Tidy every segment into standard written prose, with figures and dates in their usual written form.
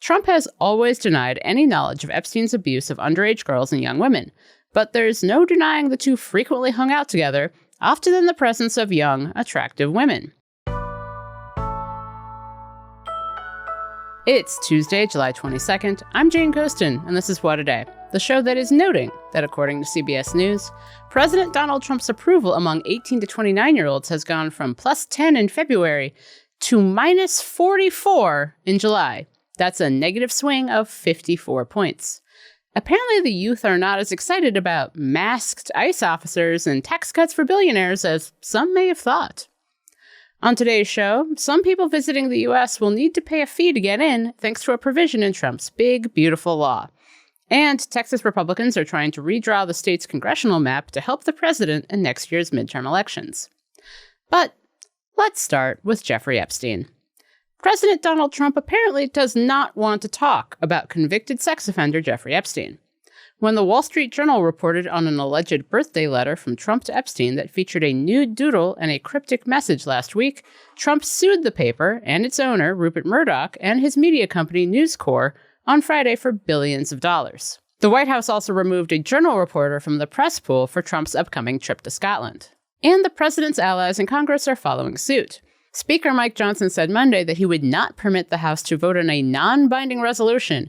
Trump has always denied any knowledge of Epstein's abuse of underage girls and young women, but there's no denying the two frequently hung out together, often in the presence of young, attractive women. It's Tuesday, July 22nd. I'm Jane Goldstein, and this is What a Day, the show that is noting that, according to CBS News, President Donald Trump's approval among 18 to 29-year-olds has gone from plus 10 in February to minus 44 in July. That's a negative swing of 54 points. Apparently, the youth are not as excited about masked ICE officers and tax cuts for billionaires as some may have thought. On today's show, some people visiting the U.S. will need to pay a fee to get in thanks to a provision in Trump's big, beautiful law. And Texas Republicans are trying to redraw the state's congressional map to help the president in next year's midterm elections. But let's start with Jeffrey Epstein. President Donald Trump apparently does not want to talk about convicted sex offender Jeffrey Epstein. When the Wall Street Journal reported on an alleged birthday letter from Trump to Epstein that featured a nude doodle and a cryptic message last week, Trump sued the paper and its owner, Rupert Murdoch, and his media company, News Corp, on Friday for billions of dollars. The White House also removed a journal reporter from the press pool for Trump's upcoming trip to Scotland. And the president's allies in Congress are following suit. Speaker Mike Johnson said Monday that he would not permit the House to vote on a non-binding resolution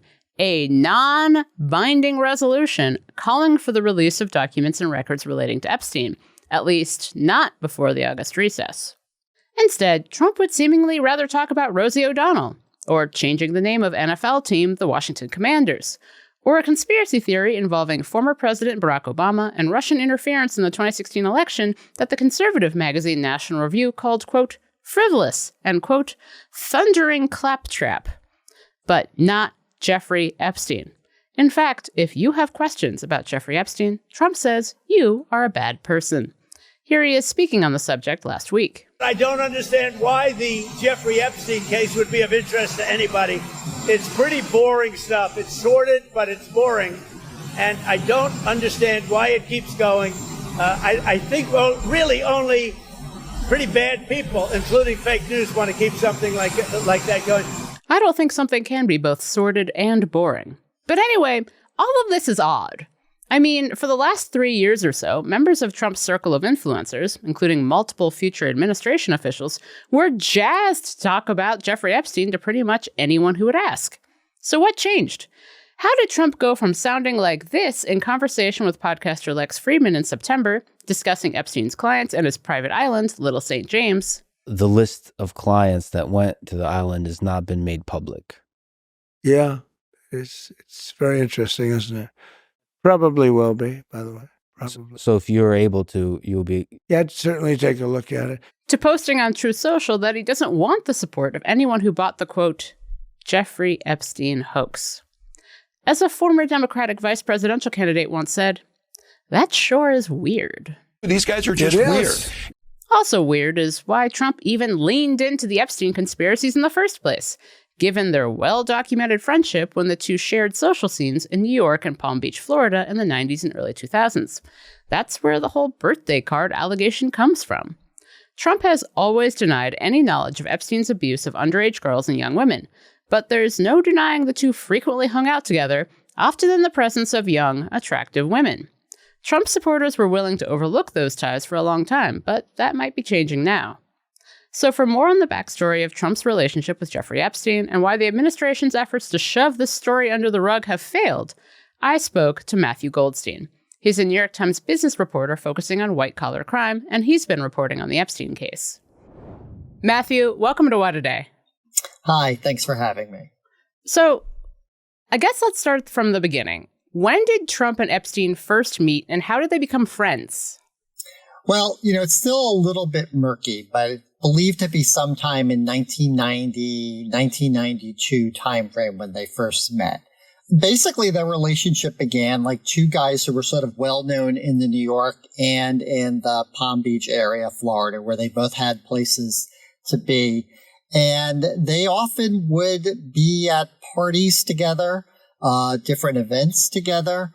calling for the release of documents and records relating to Epstein, at least not before the August recess. Instead, Trump would seemingly rather talk about Rosie O'Donnell, or changing the name of NFL team the Washington Commanders, or a conspiracy theory involving former President Barack Obama and Russian interference in the 2016 election that the conservative magazine National Review called, quote, frivolous and, quote, thundering claptrap. But not Jeffrey Epstein. In fact, if you have questions about Jeffrey Epstein, Trump says you are a bad person. Here he is speaking on the subject last week. I don't understand why the Jeffrey Epstein case would be of interest to anybody. It's pretty boring stuff. It's sordid, but it's boring. And I don't understand why it keeps going. I think, well, really only pretty bad people, including fake news, want to keep something like that going. I don't think something can be both sordid and boring. But anyway, all of this is odd. I mean, for the last 3 years or so, members of Trump's circle of influencers, including multiple future administration officials, were jazzed to talk about Jeffrey Epstein to pretty much anyone who would ask. So what changed? How did Trump go from sounding like this in conversation with podcaster Lex Fridman in September, discussing Epstein's clients and his private island, Little St. James? The list of clients that went to the island has not been made public. Yeah, it's very interesting, isn't it? Probably will be, by the way. Probably. So if you're able to, you'll be... Yeah, I'd certainly take a look at it. To posting on Truth Social that he doesn't want the support of anyone who bought the, quote, Jeffrey Epstein hoax. As a former Democratic vice presidential candidate once said, that sure is weird. These guys are just weird. Also weird is why Trump even leaned into the Epstein conspiracies in the first place, given their well-documented friendship when the two shared social scenes in New York and Palm Beach, Florida in the 90s and early 2000s. That's where the whole birthday card allegation comes from. Trump has always denied any knowledge of Epstein's abuse of underage girls and young women, but there's no denying the two frequently hung out together, often in the presence of young, attractive women. Trump supporters were willing to overlook those ties for a long time, but that might be changing now. So for more on the backstory of Trump's relationship with Jeffrey Epstein and why the administration's efforts to shove this story under the rug have failed, I spoke to Matthew Goldstein. He's a New York Times business reporter focusing on white-collar crime, and he's been reporting on the Epstein case. Matthew, welcome to What a Day. Hi, thanks for having me. So, I guess let's start from the beginning. When did Trump and Epstein first meet, and how did they become friends? Well, it's still a little bit murky, but believed to be sometime in 1990, 1992 timeframe when they first met. Basically, their relationship began like two guys who were sort of well-known in the New York and in the Palm Beach area, Florida, where they both had places to be. And they often would be at parties together, different events together.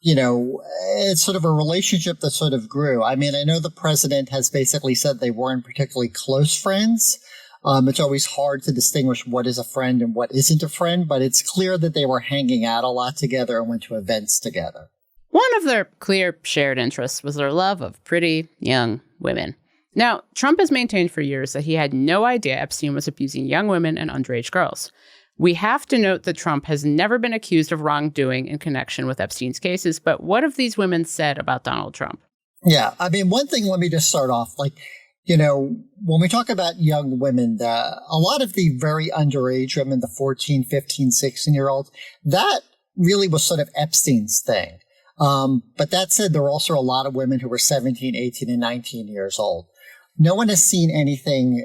It's sort of a relationship that sort of grew. I mean, I know the president has basically said they weren't particularly close friends, It's always hard to distinguish what is a friend and what isn't a friend, but it's clear that they were hanging out a lot together and went to events together. One of their clear shared interests was their love of pretty young women. Now, Trump has maintained for years that he had no idea Epstein was abusing young women and underage girls. We have to note that Trump has never been accused of wrongdoing in connection with Epstein's cases, but what have these women said about Donald Trump? Yeah, I mean, one thing, let me just start off, when we talk about young women, a lot of the very underage women, the 14, 15, 16-year-olds, that really was sort of Epstein's thing. But that said, there were also a lot of women who were 17, 18, and 19 years old. No one has seen anything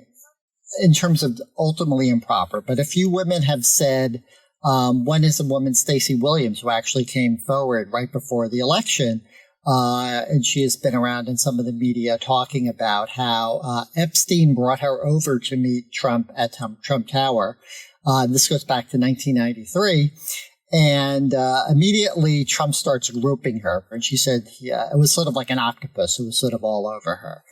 in terms of ultimately improper, but a few women have said, one is a woman, Stacey Williams, who actually came forward right before the election, and she has been around in some of the media talking about how Epstein brought her over to meet Trump at Trump Tower. This goes back to 1993. And immediately Trump starts groping her. And she said, yeah, it was sort of like an octopus. It was sort of all over her.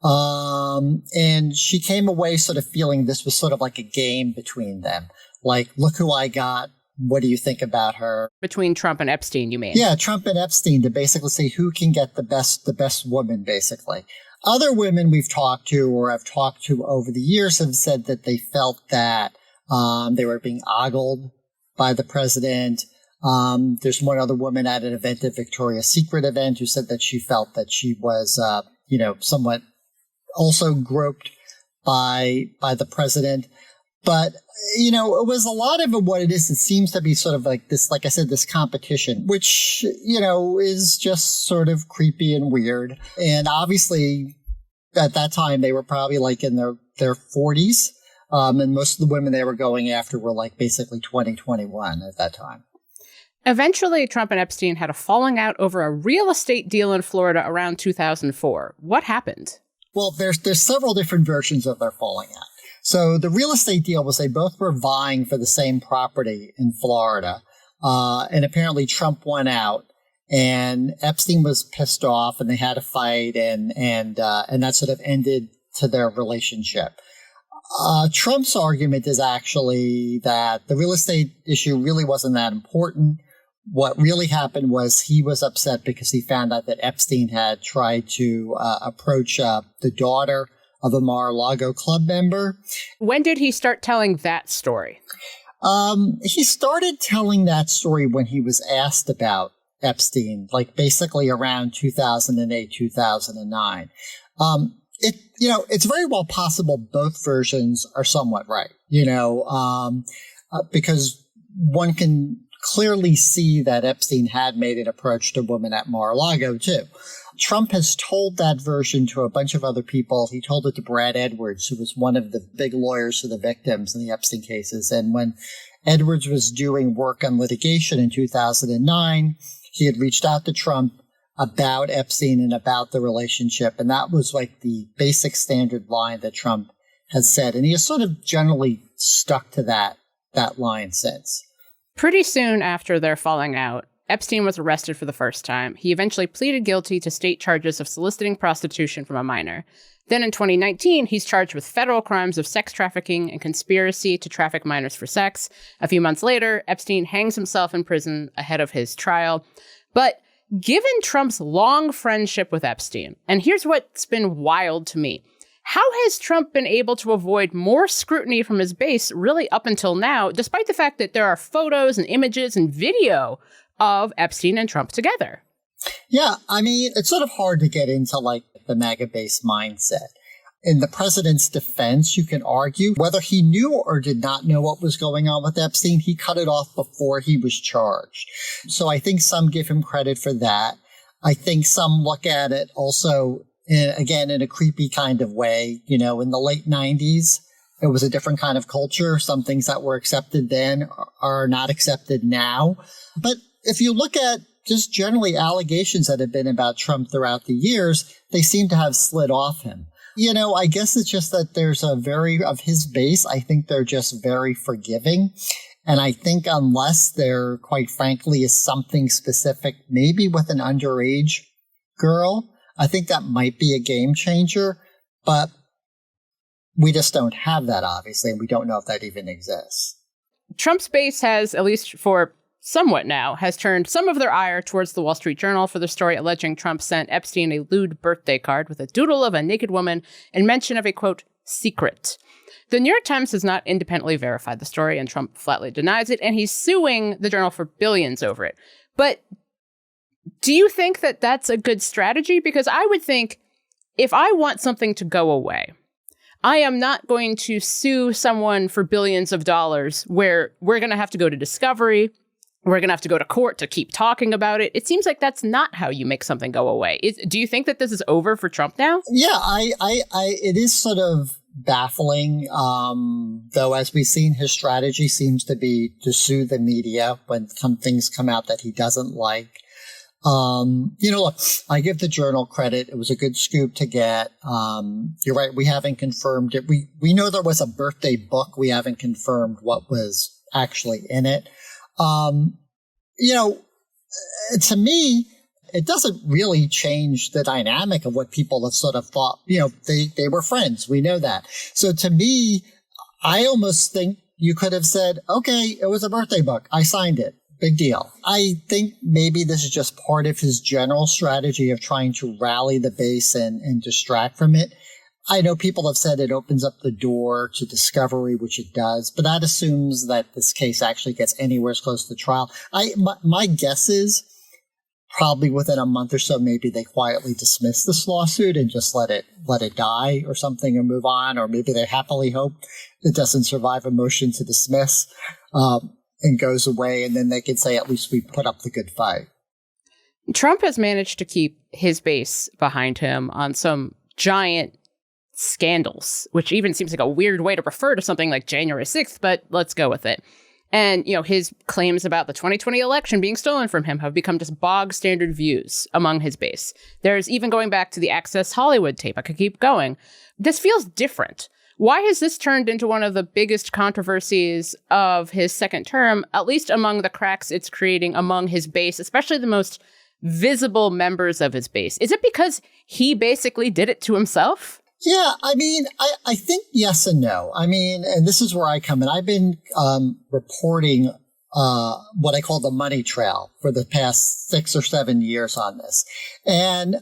And she came away sort of feeling this was sort of like a game between them. Like, look who I got. What do you think about her? Between Trump and Epstein, you mean? Yeah, Trump and Epstein, to basically say who can get the best woman, basically. Other women we've talked to or have talked to over the years have said that they felt that they were being ogled by the president. There's one other woman at an event, a Victoria's Secret event, who said that she felt that she was, somewhat also groped by the president. But, it was a lot of what it is. It seems to be sort of like this, like I said, this competition, which, is just sort of creepy and weird. And obviously at that time, they were probably like in their 40s. And most of the women they were going after were like basically 20, 21 at that time. Eventually, Trump and Epstein had a falling out over a real estate deal in Florida around 2004. What happened? Well, there's several different versions of their falling out. So the real estate deal was they both were vying for the same property in Florida. And apparently Trump won out and Epstein was pissed off and they had a fight and that sort of ended to their relationship. Trump's argument is actually that the real estate issue really wasn't that important. What really happened was he was upset because he found out that Epstein had tried to approach the daughter of a Mar-a-Lago club member. When did he start telling that story? He started telling that story when he was asked about Epstein, like basically around 2008, 2009. It's very well possible both versions are somewhat right, because one can clearly see that Epstein had made an approach to women at Mar-a-Lago too. Trump has told that version to a bunch of other people. He told it to Brad Edwards, who was one of the big lawyers for the victims in the Epstein cases. And when Edwards was doing work on litigation in 2009, he had reached out to Trump about Epstein and about the relationship. And that was like the basic standard line that Trump has said. And he has sort of generally stuck to that line since. Pretty soon after their falling out, Epstein was arrested for the first time. He eventually pleaded guilty to state charges of soliciting prostitution from a minor. Then in 2019, he's charged with federal crimes of sex trafficking and conspiracy to traffic minors for sex. A few months later, Epstein hangs himself in prison ahead of his trial. But given Trump's long friendship with Epstein, and here's what's been wild to me, how has Trump been able to avoid more scrutiny from his base really up until now, despite the fact that there are photos and images and video of Epstein and Trump together? Yeah, I mean, it's sort of hard to get into like the MAGA base mindset. In the president's defense, you can argue whether he knew or did not know what was going on with Epstein. He cut it off before he was charged. So I think some give him credit for that. I think some look at it also, again, in a creepy kind of way. In the late 90s, it was a different kind of culture. Some things that were accepted then are not accepted now. But if you look at just generally allegations that have been about Trump throughout the years, they seem to have slid off him. I guess it's just that there's of his base, I think they're just very forgiving. And I think unless there, quite frankly, is something specific, maybe with an underage girl, I think that might be a game changer. But We just don't have that, obviously, and we don't know if that even exists. Trump's base has, at least for somewhat now, has turned some of their ire towards the Wall Street Journal for the story alleging Trump sent Epstein a lewd birthday card with a doodle of a naked woman and mention of a, quote, secret. The New York Times has not independently verified the story, and Trump flatly denies it, and he's suing the Journal for billions over it. But do you think that that's a good strategy? Because I would think if I want something to go away, I am not going to sue someone for billions of dollars where we're going to have to go to discovery. We're going to have to go to court to keep talking about it. It seems like that's not how you make something go away. Do you think that this is over for Trump now? Yeah, it is sort of baffling, though, as we've seen, his strategy seems to be to sue the media when some things come out that he doesn't like. Look, I give the Journal credit. It was a good scoop to get. You're right. We haven't confirmed it. We know there was a birthday book. We haven't confirmed what was actually in it. To me, it doesn't really change the dynamic of what people have sort of thought. They were friends. We know that. So to me, I almost think you could have said, okay, it was a birthday book. I signed it. Big deal. I think maybe this is just part of his general strategy of trying to rally the base and distract from it. I know people have said it opens up the door to discovery, which it does, but that assumes that this case actually gets anywhere as close to trial. My guess is probably within a month or so, maybe they quietly dismiss this lawsuit and just let it die or something and move on, or maybe they happily hope it doesn't survive a motion to dismiss and goes away, and then they can say at least we put up the good fight. Trump has managed to keep his base behind him on some giant scandals, which even seems like a weird way to refer to something like January 6th, but let's go with it. And, his claims about the 2020 election being stolen from him have become just bog standard views among his base. There's even going back to the Access Hollywood tape. I could keep going. This feels different. Why has this turned into one of the biggest controversies of his second term, at least among the cracks it's creating among his base, especially the most visible members of his base? Is it because he basically did it to himself? Yeah, I think yes and no. And this is where I come in. I've been reporting what I call the money trail for the past 6 or 7 years on this. And,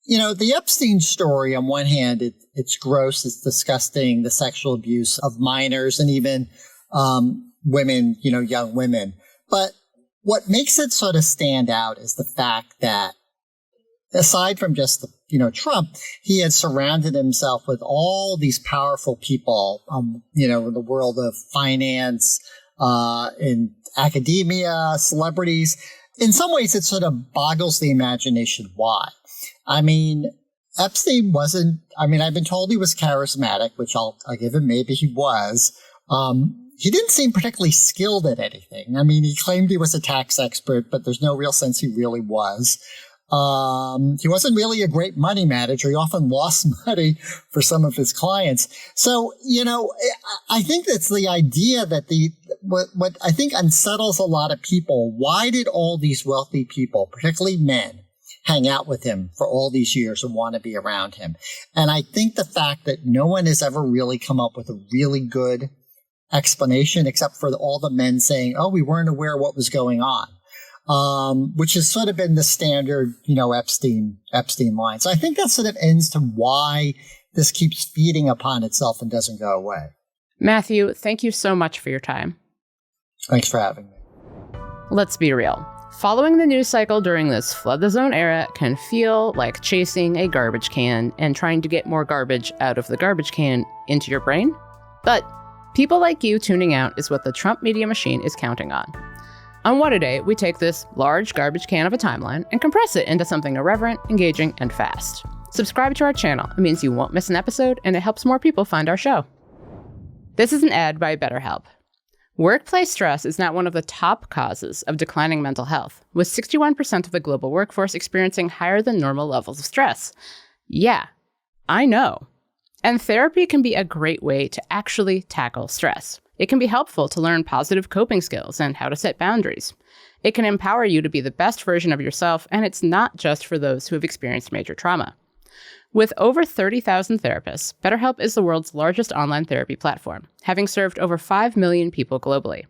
the Epstein story, on one hand, it's gross, it's disgusting, the sexual abuse of minors and even women, young women. But what makes it sort of stand out is the fact that aside from just Trump, he had surrounded himself with all these powerful people, in the world of finance, in academia, celebrities. In some ways, it sort of boggles the imagination why. Epstein wasn't, I've been told he was charismatic, which I'll give him, maybe he was. He didn't seem particularly skilled at anything. He claimed he was a tax expert, but there's no real sense he really was. He wasn't really a great money manager. He often lost money for some of his clients. So, I think that's the idea that what I think unsettles a lot of people. Why did all these wealthy people, particularly men, hang out with him for all these years and want to be around him? And I think the fact that no one has ever really come up with a really good explanation, except for all the men saying, oh, we weren't aware of what was going on. Which has sort of been the standard, Epstein line. So I think that sort of ends to why this keeps feeding upon itself and doesn't go away. Matthew, thank you so much for your time. Thanks for having me. Let's be real. Following the news cycle during this Flood the Zone era can feel like chasing a garbage can and trying to get more garbage out of the garbage can into your brain. But people like you tuning out is what the Trump media machine is counting on. On What a Day, we take this large garbage can of a timeline and compress it into something irreverent, engaging, and fast. Subscribe to our channel. It means you won't miss an episode, and it helps more people find our show. This is an ad by BetterHelp. Workplace stress is not one of the top causes of declining mental health, with 61% of the global workforce experiencing higher than normal levels of stress. Yeah, I know. And therapy can be a great way to actually tackle stress. It can be helpful to learn positive coping skills and how to set boundaries. It can empower you to be the best version of yourself, and it's not just for those who have experienced major trauma. With over 30,000 therapists, BetterHelp is the world's largest online therapy platform, having served over 5 million people globally.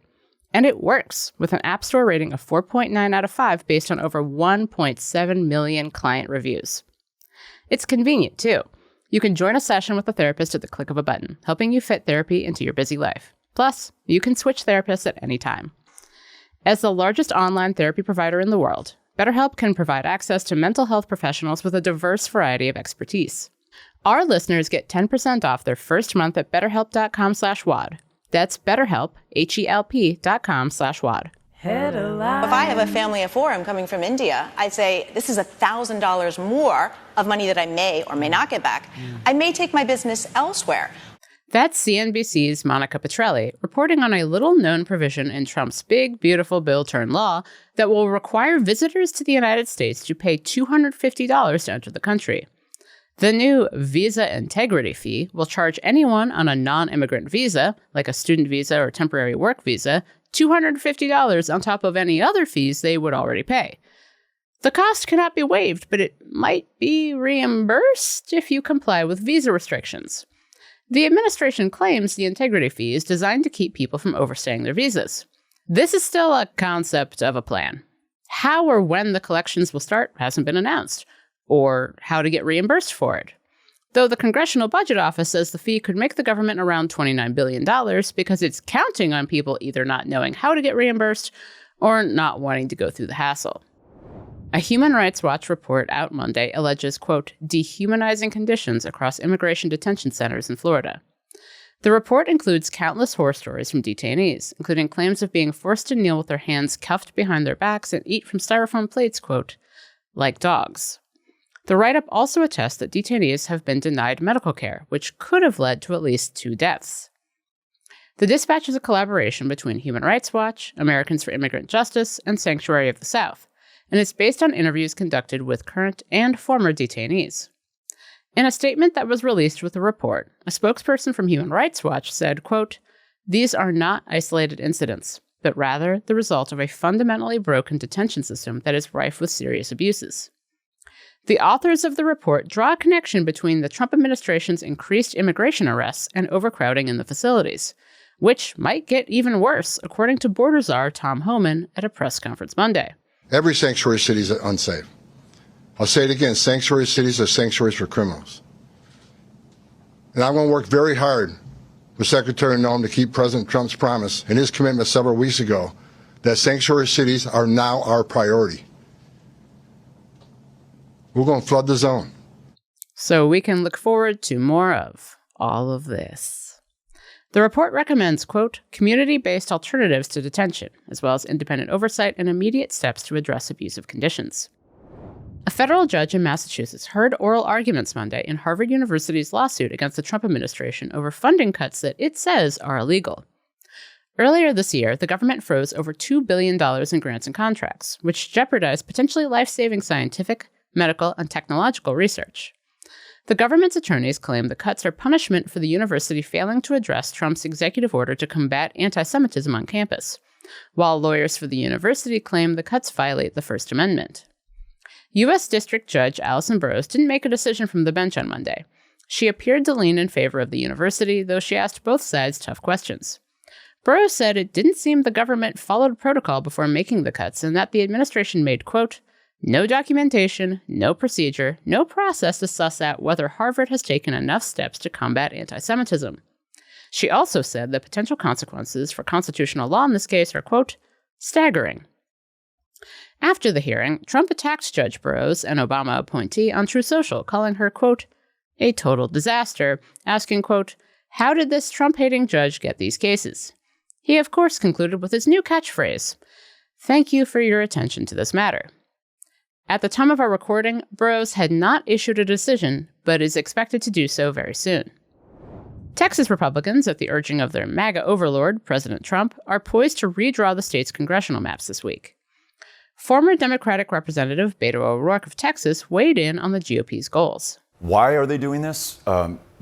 And it works, with an App Store rating of 4.9 out of 5 based on over 1.7 million client reviews. It's convenient, too. You can join a session with a therapist at the click of a button, helping you fit therapy into your busy life. Plus, you can switch therapists at any time. As the largest online therapy provider in the world, BetterHelp can provide access to mental health professionals with a diverse variety of expertise. Our listeners get 10% off their first month at betterhelp.com/WAD. That's BetterHelp, HELP.com/WAD. If I have a family of 4, I'm coming from India, I'd say this is $1,000 more of money that I may or may not get back. I may take my business elsewhere. That's CNBC's Monica Petrelli reporting on a little-known provision in Trump's big, beautiful bill turned law that will require visitors to the United States to pay $250 to enter the country. The new visa integrity fee will charge anyone on a non-immigrant visa, like a student visa or temporary work visa, $250 on top of any other fees they would already pay. The cost cannot be waived, but it might be reimbursed if you comply with visa restrictions. The administration claims the integrity fee is designed to keep people from overstaying their visas. This is still a concept of a plan. How or when the collections will start hasn't been announced, or how to get reimbursed for it. Though the Congressional Budget Office says the fee could make the government around $29 billion because it's counting on people either not knowing how to get reimbursed or not wanting to go through the hassle. A Human Rights Watch report out Monday alleges, quote, dehumanizing conditions across immigration detention centers in Florida. The report includes countless horror stories from detainees, including claims of being forced to kneel with their hands cuffed behind their backs and eat from styrofoam plates, quote, like dogs. The write-up also attests that detainees have been denied medical care, which could have led to at least 2 deaths. The dispatch is a collaboration between Human Rights Watch, Americans for Immigrant Justice, and Sanctuary of the South, and it's based on interviews conducted with current and former detainees. In a statement that was released with the report, a spokesperson from Human Rights Watch said, quote, these are not isolated incidents, but rather the result of a fundamentally broken detention system that is rife with serious abuses. The authors of the report draw a connection between the Trump administration's increased immigration arrests and overcrowding in the facilities, which might get even worse, according to border czar Tom Homan at a press conference Monday. Every sanctuary city is unsafe. I'll say it again, sanctuary cities are sanctuaries for criminals. And I'm going to work very hard with Secretary Noem to keep President Trump's promise and his commitment several weeks ago that sanctuary cities are now our priority. We're going to flood the zone. So we can look forward to more of all of this. The report recommends, quote, community-based alternatives to detention, as well as independent oversight and immediate steps to address abusive conditions. A federal judge in Massachusetts heard oral arguments Monday in Harvard University's lawsuit against the Trump administration over funding cuts that it says are illegal. Earlier this year, the government froze over $2 billion in grants and contracts, which jeopardized potentially life-saving scientific, medical, and technological research. The government's attorneys claim the cuts are punishment for the university failing to address Trump's executive order to combat anti-Semitism on campus, while lawyers for the university claim the cuts violate the First Amendment. U.S. District Judge Allison Burroughs didn't make a decision from the bench on Monday. She appeared to lean in favor of the university, though she asked both sides tough questions. Burroughs said it didn't seem the government followed protocol before making the cuts and that the administration made, quote, no documentation, no procedure, no process to suss out whether Harvard has taken enough steps to combat anti-Semitism. She also said the potential consequences for constitutional law in this case are, quote, staggering. After the hearing, Trump attacked Judge Burroughs, an Obama appointee, on True Social, calling her, quote, a total disaster, asking, quote, how did this Trump-hating judge get these cases? He, of course, concluded with his new catchphrase, thank you for your attention to this matter. At the time of our recording, Burroughs had not issued a decision, but is expected to do so very soon. Texas Republicans, at the urging of their MAGA overlord, President Trump, are poised to redraw the state's congressional maps this week. Former Democratic Representative Beto O'Rourke of Texas weighed in on the GOP's goals. Why are they doing this?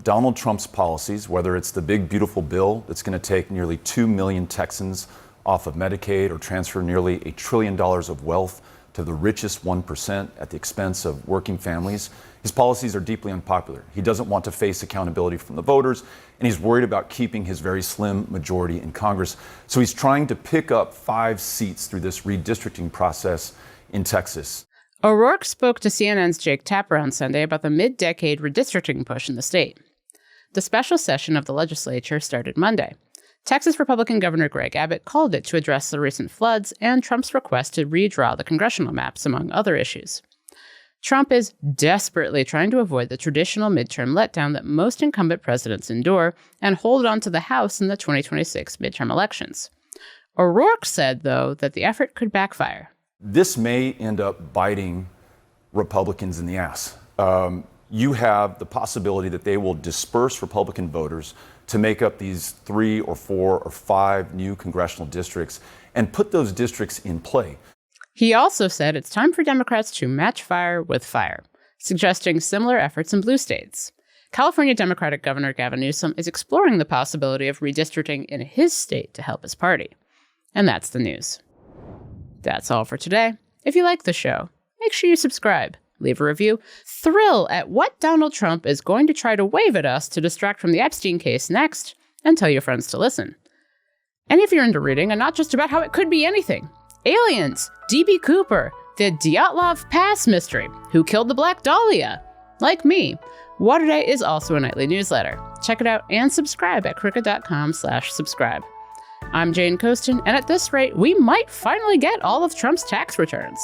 Donald Trump's policies, whether it's the big, beautiful bill that's going to take nearly 2 million Texans off of Medicaid or transfer nearly $1 trillion of wealth to the richest 1% at the expense of working families. His policies are deeply unpopular. He doesn't want to face accountability from the voters, and he's worried about keeping his very slim majority in Congress. So he's trying to pick up 5 seats through this redistricting process in Texas. O'Rourke spoke to CNN's Jake Tapper on Sunday about the mid-decade redistricting push in the state. The special session of the legislature started Monday. Texas Republican Governor Greg Abbott called it to address the recent floods and Trump's request to redraw the congressional maps, among other issues. Trump is desperately trying to avoid the traditional midterm letdown that most incumbent presidents endure and hold on to the House in the 2026 midterm elections. O'Rourke said, though, that the effort could backfire. This may end up biting Republicans in the ass. You have the possibility that they will disperse Republican voters to make up these 3 or 4 or 5 new congressional districts and put those districts in play. He also said it's time for Democrats to match fire with fire, suggesting similar efforts in blue states. California Democratic Governor Gavin Newsom is exploring the possibility of redistricting in his state to help his party. And that's the news. That's all for today. If you like the show, make sure you subscribe, leave a review, thrill at what Donald Trump is going to try to wave at us to distract from the Epstein case next, and tell your friends to listen. And if you're into reading, and not just about how it could be anything, aliens, D.B. Cooper, the Dyatlov Pass mystery, who killed the Black Dahlia, like me, Waterday is also a nightly newsletter. Check it out and subscribe at crooked.com/subscribe. I'm Jane Coaston, and at this rate, we might finally get all of Trump's tax returns.